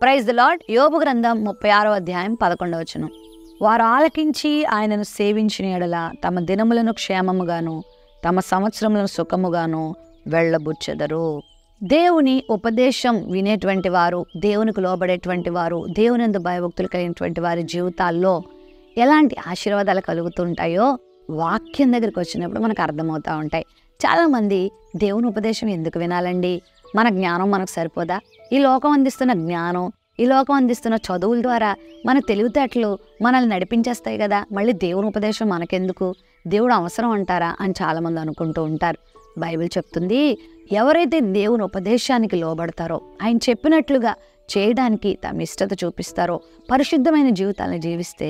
Praise the lord. యోబు గ్రంథం 36వ అధ్యాయం 11వ వచనం. వారు ఆలకించి ఆయనను సేవించిన యెడల తమ దినములను క్షేమముగాను తమ సంవత్సరములను సుఖముగాను వెళ్ళబుచ్చెదరు. దేవుని ఉపదేశం వినేటువంటి వారు, దేవునికి లోబడేటువంటి వారు, దేవునందు భయభక్తులు కలిగినటువంటి వారి జీవితాల్లో ఎలాంటి ఆశీర్వాదాలు కలుగుతుంటాయో వాక్యం దగ్గరికి వచ్చినప్పుడు మనకు అర్థమవుతూ ఉంటాయి. చాలామంది దేవుని ఉపదేశం ఎందుకు వినాలండి? మన జ్ఞానం మనకు సరిపోదా? ఈ లోకం అందిస్తున్న జ్ఞానం, ఈ లోకం అందిస్తున్న చదువుల ద్వారా మన తెలివితేటలు మనల్ని నడిపించేస్తాయి కదా, మళ్ళీ దేవుని ఉపదేశం మనకెందుకు? దేవుడు అవసరం అంటారా అని చాలామంది అనుకుంటూ ఉంటారు. బైబిల్ చెప్తుంది, ఎవరైతే దేవుని ఉపదేశానికి లోబడతారో, ఆయన చెప్పినట్లుగా చేయడానికి తమ ఇష్టత చూపిస్తారో, పరిశుద్ధమైన జీవితాలను జీవిస్తే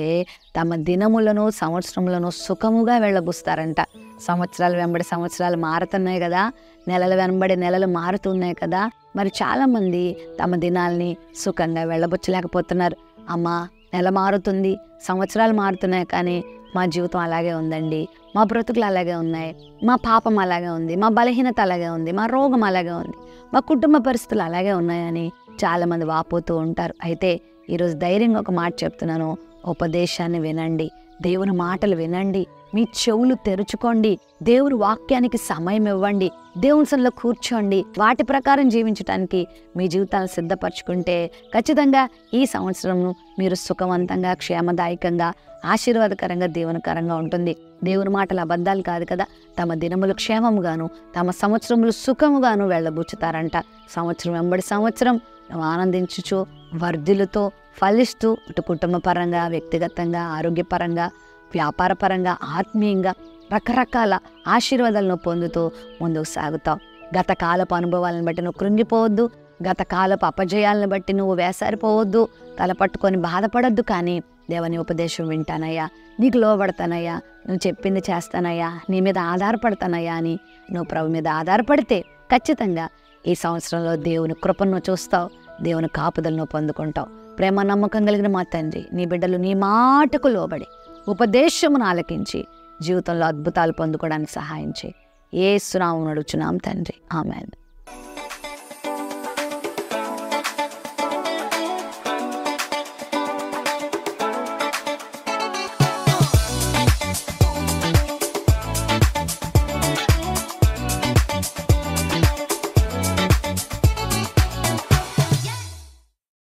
తమ దినములను సంవత్సరములను సుఖముగా వెళ్ళబుస్తారంట. సంవత్సరాలు వెంబడి సంవత్సరాలు మారుతున్నాయి కదా, నెలలు వెంబడి నెలలు మారుతున్నాయి కదా, మరి చాలామంది తమ దినాల్ని సుఖంగా వెళ్ళబుచ్చలేకపోతున్నారు. అమ్మా, నెల మారుతుంది, సంవత్సరాలు మారుతున్నాయి, కానీ మా జీవితం అలాగే ఉందండి, మా బ్రతుకులు అలాగే ఉన్నాయి, మా పాపం అలాగే ఉంది, మా బలహీనత అలాగే ఉంది, మా రోగం అలాగే ఉంది, మా కుటుంబ పరిస్థితులు అలాగే ఉన్నాయని చాలామంది వాపోతూ ఉంటారు. అయితే ఈరోజు ధైర్యంగా ఒక మాట చెప్తున్నాను, ఉపదేశాన్ని వినండి, దేవుని మాటలు వినండి, మీ చెవులు తెరుచుకోండి, దేవుని వాక్యానికి సమయం ఇవ్వండి, దేవుని సన్నిధిలో కూర్చోండి. వాటి ప్రకారం జీవించడానికి మీ జీవితాలను సిద్ధపరచుకుంటే ఖచ్చితంగా ఈ సంవత్సరం మీరు సుఖవంతంగా, క్షేమదాయకంగా, ఆశీర్వాదకరంగా, దీవెనకరంగా ఉంటుంది. దేవుని మాటలు అబద్ధాలు కాదు కదా. తమ దినములు క్షేమముగాను తమ సంవత్సరములు సుఖముగాను వెళ్ళబుచ్చుతారంట. సంవత్సరం వెంబడి సంవత్సరం నువ్వు ఆనందించుచు, వర్ధిల్లుతో, ఫలిస్తూ, ఇటు కుటుంబ పరంగా, వ్యక్తిగతంగా, ఆరోగ్యపరంగా, వ్యాపారపరంగా, ఆత్మీయంగా రకరకాల ఆశీర్వాదాలను పొందుతూ ముందుకు సాగుతావు. గతకాలపు అనుభవాలను బట్టి నువ్వు కృంగిపోవద్దు, గతకాలపు అపజయాలను బట్టి నువ్వు వేసారిపోవద్దు, తలపట్టుకొని బాధపడద్దు. కానీ దేవుని ఉపదేశం వింటానయ్యా, నీకు లోబడతానయ్యా, నువ్వు చెప్పింది చేస్తానయ్యా, నీ మీద ఆధారపడతానయ్యా అని నువ్వు ప్రభు మీద ఆధారపడితే ఖచ్చితంగా ఈ సంవత్సరంలో దేవుని కృపను చూస్తావు, దేవుని కాపుదలను పొందుకుంటావు. ప్రేమ నమ్మకం కలిగిన మా తండ్రి, నీ బిడ్డలు నీ మాటకు లోబడి ఉపదేశమును ఆలకించి జీవితంలో అద్భుతాలు పొందుకోవడానికి సహాయం చేయి. యేసు నామమున అడుగుచున్నాం తండ్రి, ఆమేన్.